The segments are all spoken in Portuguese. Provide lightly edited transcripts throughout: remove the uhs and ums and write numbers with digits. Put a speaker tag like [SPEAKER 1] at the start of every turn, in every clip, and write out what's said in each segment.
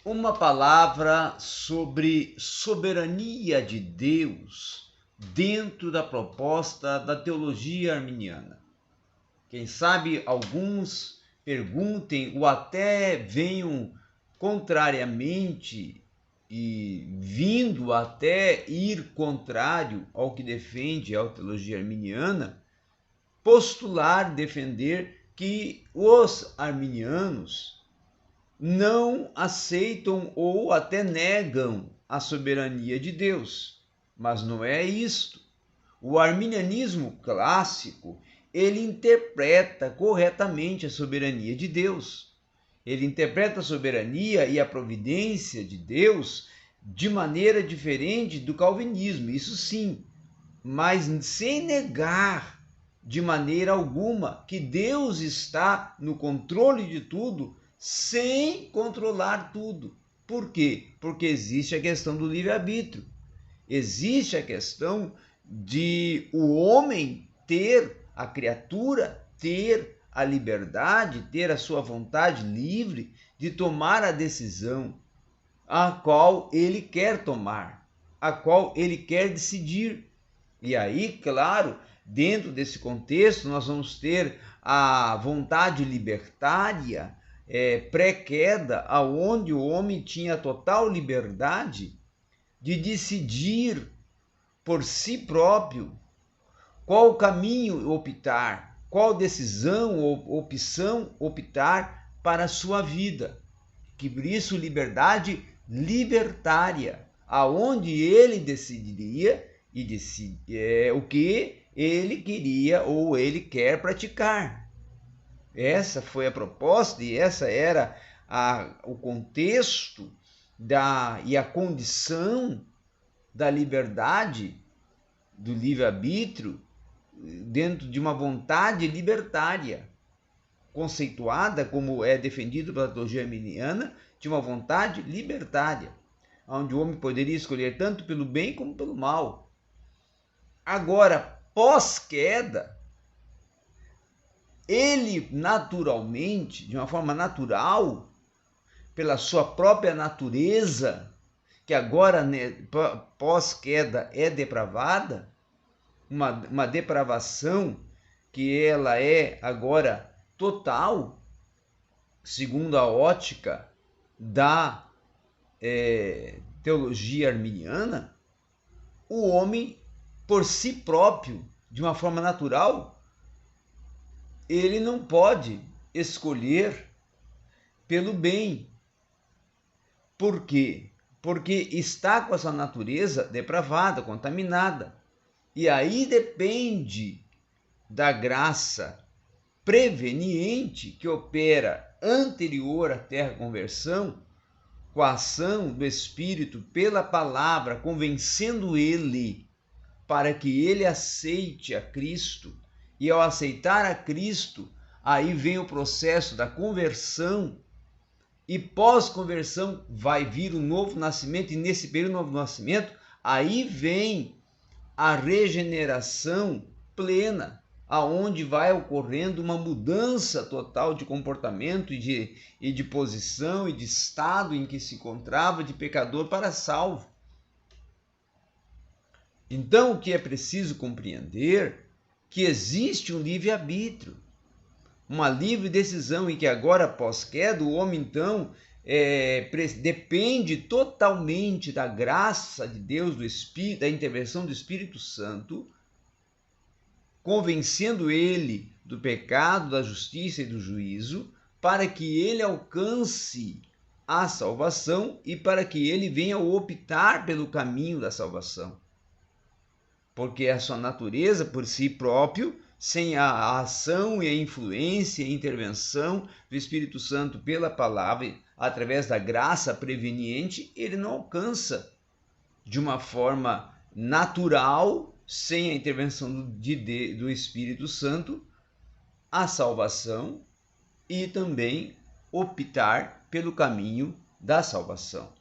[SPEAKER 1] Uma palavra sobre soberania de Deus dentro da proposta da teologia arminiana. Quem sabe alguns perguntem ou até venham contrariamente e vindo até ir contrário ao que defende a teologia arminiana, postular, defender que os arminianos não aceitam ou até negam a soberania de Deus. Mas não é isto. O arminianismo clássico, ele interpreta corretamente a soberania de Deus. Ele interpreta a soberania e a providência de Deus de maneira diferente do calvinismo, isso sim, mas sem negar de maneira alguma que Deus está no controle de tudo, sem controlar tudo. Por quê? Porque existe a questão do livre-arbítrio. Existe a questão de o homem ter, a criatura ter a liberdade, ter a sua vontade livre de tomar a decisão a qual ele quer tomar, a qual ele quer decidir. E aí, claro, dentro desse contexto, nós vamos ter a vontade libertária, pré-queda, aonde o homem tinha total liberdade de decidir por si próprio qual caminho optar, qual decisão ou opção optar para a sua vida. Que por isso liberdade libertária, aonde ele decidiria o que ele queria ou ele quer praticar. Essa foi a proposta e essa era o contexto e a condição da liberdade, do livre-arbítrio, dentro de uma vontade libertária, conceituada como é defendido pela teologia arminiana, de uma vontade libertária, onde o homem poderia escolher tanto pelo bem como pelo mal. Agora, pós-queda, ele naturalmente, de uma forma natural, pela sua própria natureza, que agora pós-queda é depravada, uma depravação que ela é agora total, segundo a ótica da teologia arminiana, o homem, por si próprio, de uma forma natural, ele não pode escolher pelo bem. Por quê? Porque está com essa natureza depravada, contaminada. E aí depende da graça preveniente que opera anterior à terra-conversão, com a ação do Espírito pela palavra, convencendo ele para que ele aceite a Cristo. E ao aceitar a Cristo, aí vem o processo da conversão, e pós-conversão vai vir o novo nascimento, e nesse período do novo nascimento, aí vem a regeneração plena, aonde vai ocorrendo uma mudança total de comportamento e de posição e de estado em que se encontrava de pecador para salvo. Então, o que é preciso compreender que existe um livre-arbítrio, uma livre decisão em que agora, pós-queda, o homem então depende totalmente da graça de Deus, do Espírito, da intervenção do Espírito Santo, convencendo ele do pecado, da justiça e do juízo, para que ele alcance a salvação e para que ele venha optar pelo caminho da salvação. Porque a sua natureza por si próprio, sem a ação e a influência e a intervenção do Espírito Santo pela palavra, através da graça preveniente, ele não alcança de uma forma natural, sem a intervenção do Espírito Santo, a salvação e também optar pelo caminho da salvação.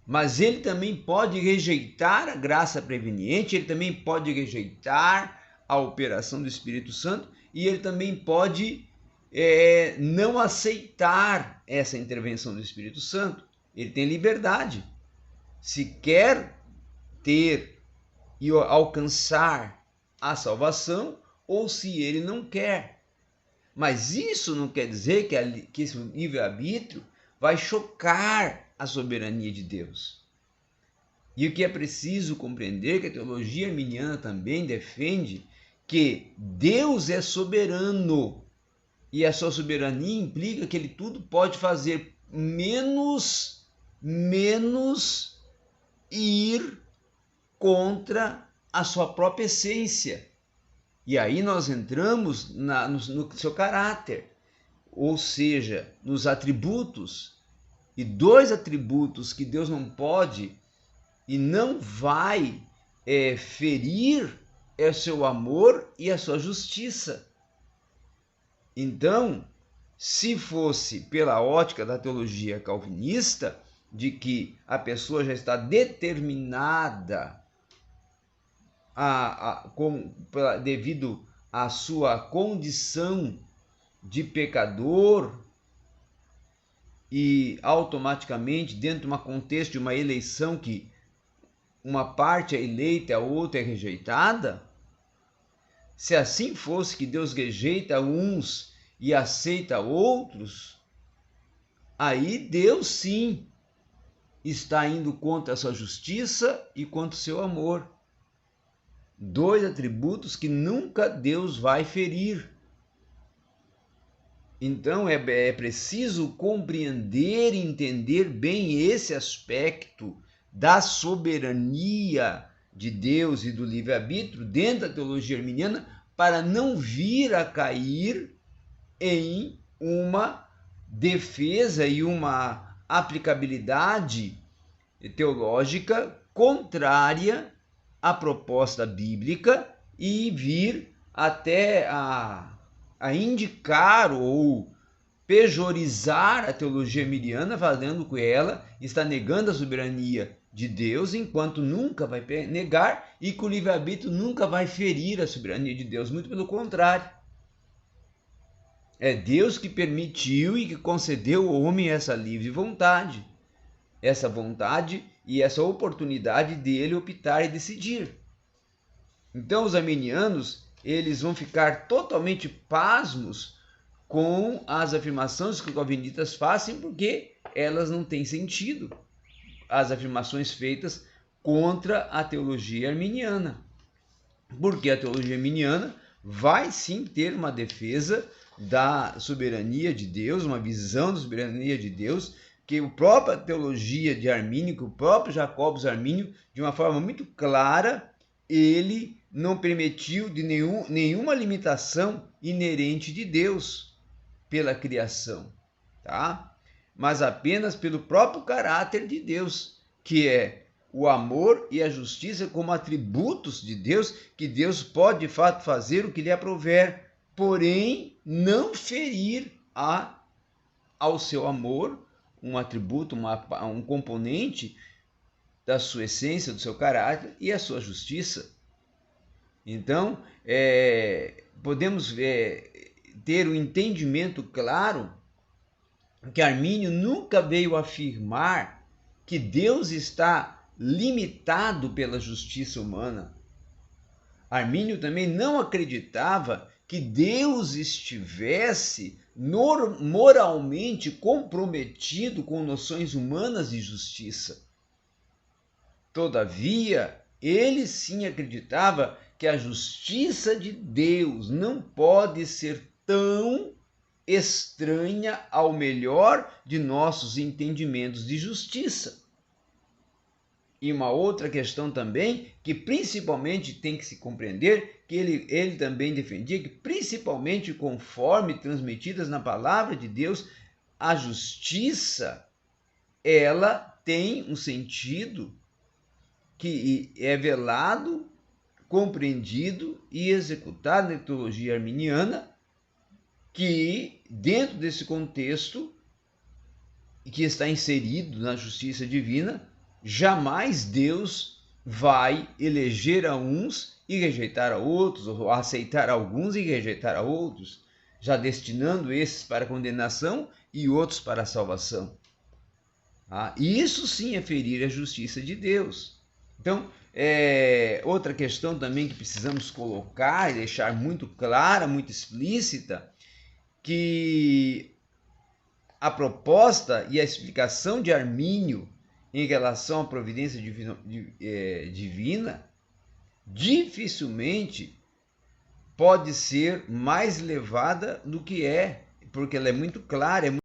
[SPEAKER 1] Mas ele também pode rejeitar a graça preveniente, ele também pode rejeitar a operação do Espírito Santo e ele também pode não aceitar essa intervenção do Espírito Santo. Ele tem liberdade. Se quer ter e alcançar a salvação, ou se ele não quer. Mas isso não quer dizer que esse livre-arbítrio vai chocar a soberania de Deus. E o que é preciso compreender, que a teologia arminiana também defende, que Deus é soberano. E a sua soberania implica que ele tudo pode fazer, menos ir contra a sua própria essência. E aí nós entramos no seu caráter, ou seja, nos atributos. E dois atributos que Deus não pode e não vai ferir é o seu amor e a sua justiça. Então, se fosse pela ótica da teologia calvinista, de que a pessoa já está determinada devido à sua condição de pecador e automaticamente dentro de um contexto de uma eleição que uma parte é eleita e a outra é rejeitada, se assim fosse que Deus rejeita uns e aceita outros, aí Deus sim está indo contra a sua justiça e contra o seu amor. Dois atributos que nunca Deus vai ferir. Então é preciso compreender e entender bem esse aspecto da soberania de Deus e do livre-arbítrio dentro da teologia arminiana, para não vir a cair em uma defesa e uma aplicabilidade teológica contrária à proposta bíblica e vir até a indicar ou pejorizar a teologia arminiana, fazendo com ela está negando a soberania de Deus, enquanto nunca vai negar, e que o livre-arbítrio nunca vai ferir a soberania de Deus, muito pelo contrário. É Deus que permitiu e que concedeu ao homem essa livre vontade, essa vontade e essa oportunidade dele optar e decidir. Então os arminianos, eles vão ficar totalmente pasmos com as afirmações que os calvinistas fazem, porque elas não têm sentido, as afirmações feitas contra a teologia arminiana. Porque a teologia arminiana vai sim ter uma defesa da soberania de Deus, uma visão da soberania de Deus, que a própria teologia de Armínio, que o próprio Jacobus Armínio, de uma forma muito clara, ele não permitiu de nenhuma limitação inerente de Deus pela criação, tá? Mas apenas pelo próprio caráter de Deus, que é o amor e a justiça como atributos de Deus, que Deus pode de fato fazer o que lhe aprouver, porém não ferir ao seu amor, um atributo, um componente da sua essência, do seu caráter e a sua justiça. Então, podemos ter um entendimento claro que Armínio nunca veio afirmar que Deus está limitado pela justiça humana. Armínio também não acreditava que Deus estivesse moralmente comprometido com noções humanas de justiça. Todavia, ele sim acreditava que a justiça de Deus não pode ser tão estranha ao melhor de nossos entendimentos de justiça. E uma outra questão também, que principalmente tem que se compreender, que ele também defendia que principalmente conforme transmitidas na palavra de Deus, a justiça, ela tem um sentido que é velado, compreendido e executado na teologia arminiana, que dentro desse contexto, que está inserido na justiça divina, jamais Deus vai eleger a uns e rejeitar a outros, ou aceitar alguns e rejeitar a outros. já destinando esses para a condenação e outros para a salvação. Isso sim é ferir a justiça de Deus. Então, outra questão também que precisamos colocar e deixar muito clara, muito explícita, que a proposta e a explicação de Armínio em relação à providência divina dificilmente pode ser mais elevada do que é, porque ela é muito clara,